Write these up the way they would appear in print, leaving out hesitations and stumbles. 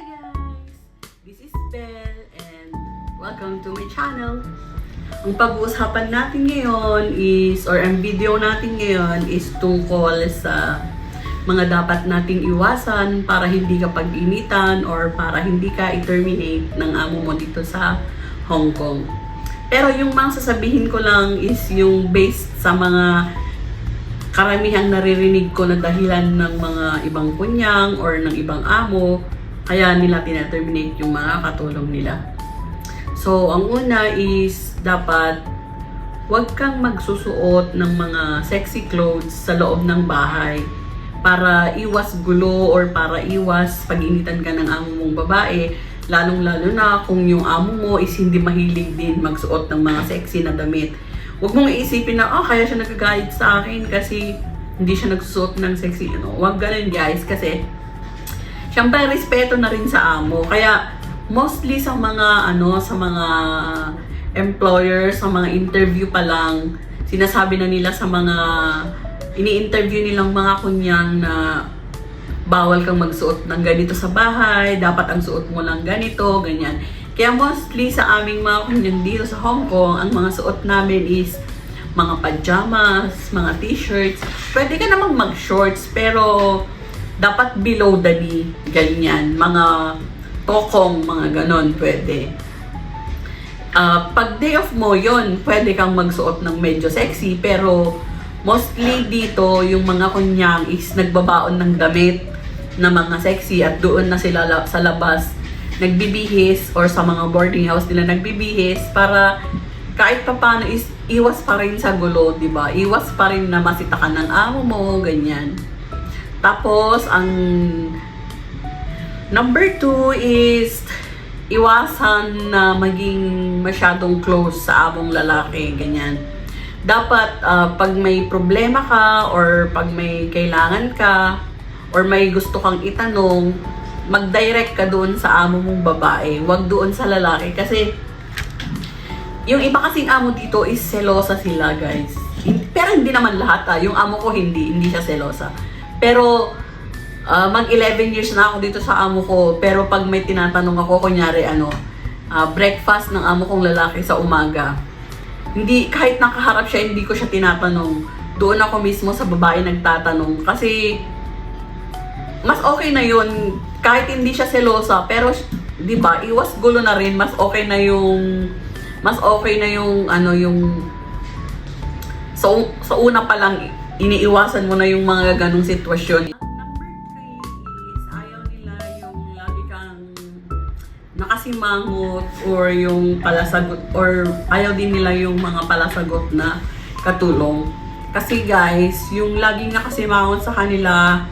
Hi guys! This is Belle and welcome to my channel. Ang pag-uusapan natin ngayon is, or ang video natin ngayon is tungkol sa mga dapat nating iwasan para hindi ka pag-initan or para hindi ka i-terminate ng amo mo dito sa Hong Kong. Pero yung mga sasabihin ko lang is yung based sa mga karamihang naririnig ko na dahilan ng mga ibang kunyang or ng ibang amo, kaya nila tina-terminate yung mga katulong nila. So, ang una is dapat huwag kang magsusuot ng mga sexy clothes sa loob ng bahay para iwas gulo or para iwas pag-initan ka ng amo mong babae, lalong-lalo na kung yung amo mo is hindi mahilig din magsuot ng mga sexy na damit. Huwag mong iisipin na, kaya siya nagagalit sa akin kasi hindi siya nagsusuot ng sexy. Huwag ganun guys, kasi syempre respeto na rin sa amo. Kaya mostly sa mga sa mga employers, sa mga interview pa lang, sinasabi na nila sa mga ini-interview nilang mga kunyang na bawal kang magsuot ng ganito sa bahay, dapat ang suot mo lang ganito, ganyan. Kaya mostly sa aming mga kunyang dito sa Hong Kong, ang mga suot namin is mga pajamas, mga t-shirts. Pwede ka namang mag-shorts, pero dapat below the knee, ganyan. Mga tokong, mga ganon, pwede. Pag day off mo, yon pwede kang magsuot ng medyo sexy, pero mostly dito, yung mga kunyang is nagbabaon ng damit na mga sexy at doon na sila sa labas nagbibihis or sa mga boarding house nila nagbibihis para kahit pa paano is iwas pa rin sa gulo, di ba? Iwas pa rin na masita ka ng amo mo, ganyan. Tapos, ang number 2 is iwasan na maging masyadong close sa among lalaki, ganyan. Dapat, pag may problema ka or pag may kailangan ka or may gusto kang itanong, mag-direct ka doon sa amo mong babae, wag doon sa lalaki. Kasi, yung iba kasing amo dito is selosa sila, guys. Pero hindi naman lahat, yung amo ko hindi siya selosa. Pero, mag-11 years na ako dito sa amo ko, pero pag may tinatanong ako, kunyari, breakfast ng amo kong lalaki sa umaga, hindi, kahit nakaharap siya, hindi ko siya tinatanong. Doon ako mismo sa babae nagtatanong. Kasi, mas okay na yun, kahit hindi siya selosa, pero, di ba, iwas gulo na rin, mas okay na yung, so, sa una pa lang, iniiwasan mo na yung mga ganong sitwasyon. Number 3 is, ayaw nila yung lagi kang nakasimangot or yung palasagot, or ayaw din nila yung mga palasagot na katulong. Kasi guys, yung laging nakasimangot sa kanila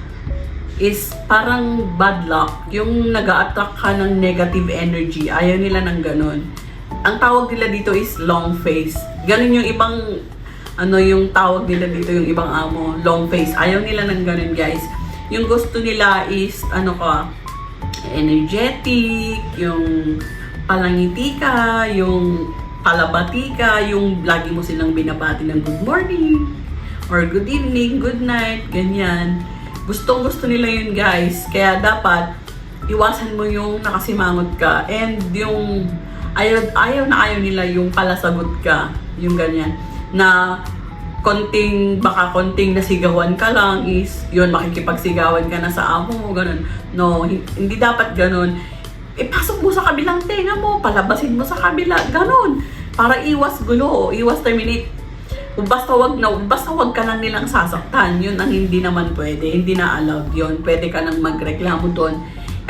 is parang bad luck. Yung nag-a-attract ka ng negative energy. Ayaw nila ng ganun. Ang tawag nila dito is long face. Ganun yung ibang, yung tawag nila dito, yung ibang amo, long face. Ayaw nila ng ganun, guys. Yung gusto nila is, energetic, yung palangiti ka, yung palabati ka, yung lagi mo silang binabati ng good morning, or good evening, good night, ganyan. Gustong-gusto nila yun, guys. Kaya dapat, iwasan mo yung nakasimangot ka. And yung ayaw nila yung palasagot ka. Yung ganyan. Na baka konting nasigawan ka lang is, yun, makikipagsigawan ka na sa amo mo, ganun. No, hindi dapat ganun. Ipasok mo sa kabilang tenga mo, palabasin mo sa kabila, ganun. Para iwas gulo, iwas terminate. Basta wag ka lang nilang sasaktan. Yun ang hindi naman pwede. Hindi na allowed yun. Pwede ka nang magreklamo doon.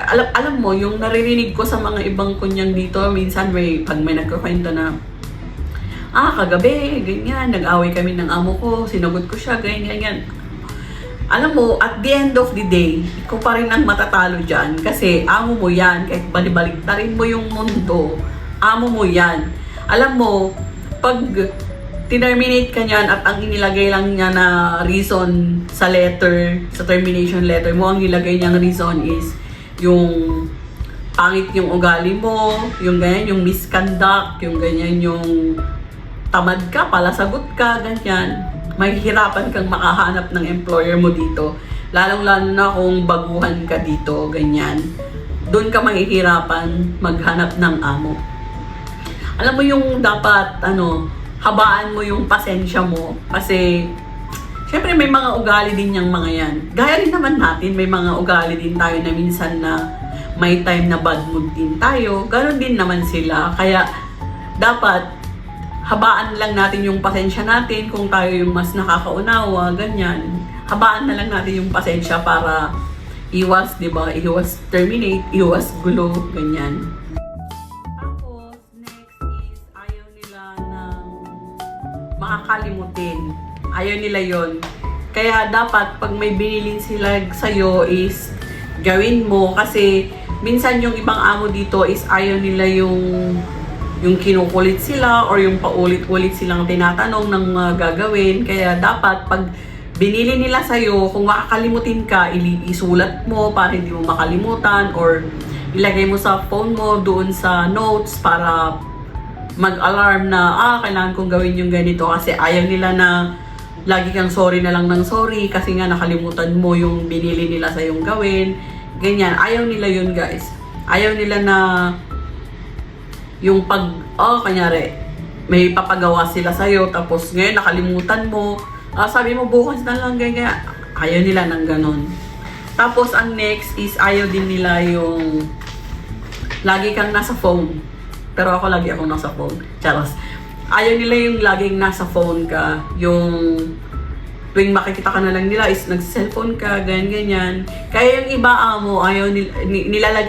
Alam mo, yung naririnig ko sa mga ibang kunyang dito, minsan pag may nagkakwento na, kagabi, ganyan, nag-away kami ng amo ko, sinagot ko siya, ganyan. Alam mo, at the end of the day, ikaw pa rin ang matatalo dyan. Kasi amo mo yan. Kahit balibaliktarin mo yung mundo, amo mo yan. Alam mo, pag terminate ka niyan at ang inilagay lang niya na reason sa letter, sa termination letter mo, ang ilagay niyang reason is yung pangit yung ugali mo, yung ganyan, yung misconduct, yung ganyan, yung tamad ka, palasagot ka, ganyan. Mahihirapan kang makahanap ng employer mo dito. Lalong-lalo na kung baguhan ka dito, ganyan. doon ka mahihirapan maghanap ng amo. Alam mo yung dapat, habaan mo yung pasensya mo. Kasi, syempre may mga ugali din yung mga yan. Gaya rin naman natin, may mga ugali din tayo na minsan na may time na bad mood din tayo. Ganon din naman sila. Kaya, dapat, habaan lang natin yung pasensya natin kung tayo yung mas nakakaunawa, ganyan. Habaan na lang natin yung pasensya para iwas, di ba? Iwas terminate, iwas gulo, ganyan. Tapos, next is ayaw nila ng makakalimutin. Ayaw nila yon. Kaya dapat pag may binilin sila sa'yo is gawin mo kasi minsan yung ibang amo dito is ayaw nila yung kinukulit sila or yung paulit-ulit silang tinatanong ng mga gagawin. Kaya dapat pag binili nila sa'yo, kung makakalimutin ka, isulat mo para hindi mo makalimutan or ilagay mo sa phone mo doon sa notes para mag-alarm na, kailangan kong gawin yung ganito kasi ayaw nila na lagi kang sorry na lang ng sorry kasi nga nakalimutan mo yung binili nila sa yung gawin. Ganyan. Ayaw nila yun, guys. Ayaw nila na yung kanyari, may papagawa sila sa'yo tapos ngayon nakalimutan mo. Sabi mo bukas na lang, ganyan. Ayaw nila ng ganon. Tapos ang next is ayaw din nila yung lagi kang nasa phone. Pero ako lagi akong nasa phone. Charos. Ayaw nila yung laging nasa phone ka. Yung tuwing makikita ka na lang nila is nag-cellphone ka, ganyan. Kaya yung iba amo, ayaw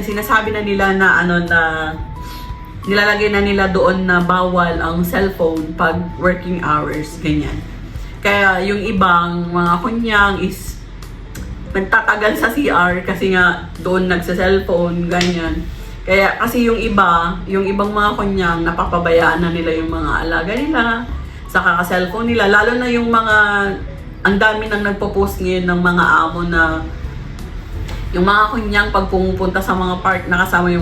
sinasabi na nila na na nilalagay na nila doon na bawal ang cellphone pag working hours, ganyan. Kaya yung ibang mga kunyang is nagtatagal sa CR kasi nga doon nagsa-cellphone, ganyan. Kaya kasi yung ibang mga kunyang napapabayaan na nila yung mga alaga nila sa kaka-cellphone nila. Lalo na yung mga, ang dami nang nagpo-post ngayon ng mga amo na yung mga kunyang pag pumupunta sa mga park na kasama yung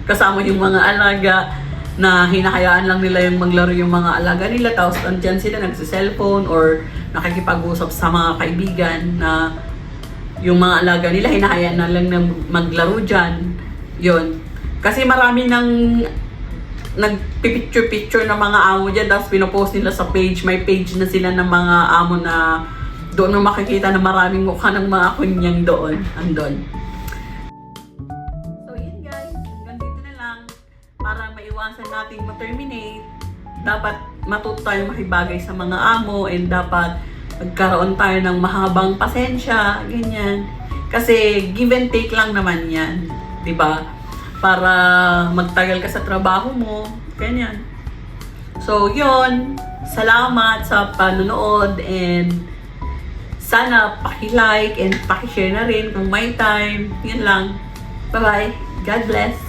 kasama yung mga alaga na hinahayaan lang nila yung maglaro yung mga alaga nila tapos andyan sila nagsa-cellphone or nakikipag-usap sa mga kaibigan na yung mga alaga nila hinahayaan na lang na maglaro dyan. Yun. Kasi marami nang nagpipicture-picture na mga amo dyan tapos pinopost nila sa page. May page na sila ng mga amo na doon mo makikita na maraming mukha ng mga kunyang doon. Andon. Para maiwasan natin ma-terminate, dapat matuto tayong makibagay sa mga amo and dapat magkaroon tayo ng mahabang pasensya, ganyan. Kasi give and take lang naman yan, di ba? Para magtagal ka sa trabaho mo, ganyan. So, yun. Salamat sa panonood and sana paki-like and paki-share na rin kung may time. Yun lang. Bye-bye. God bless.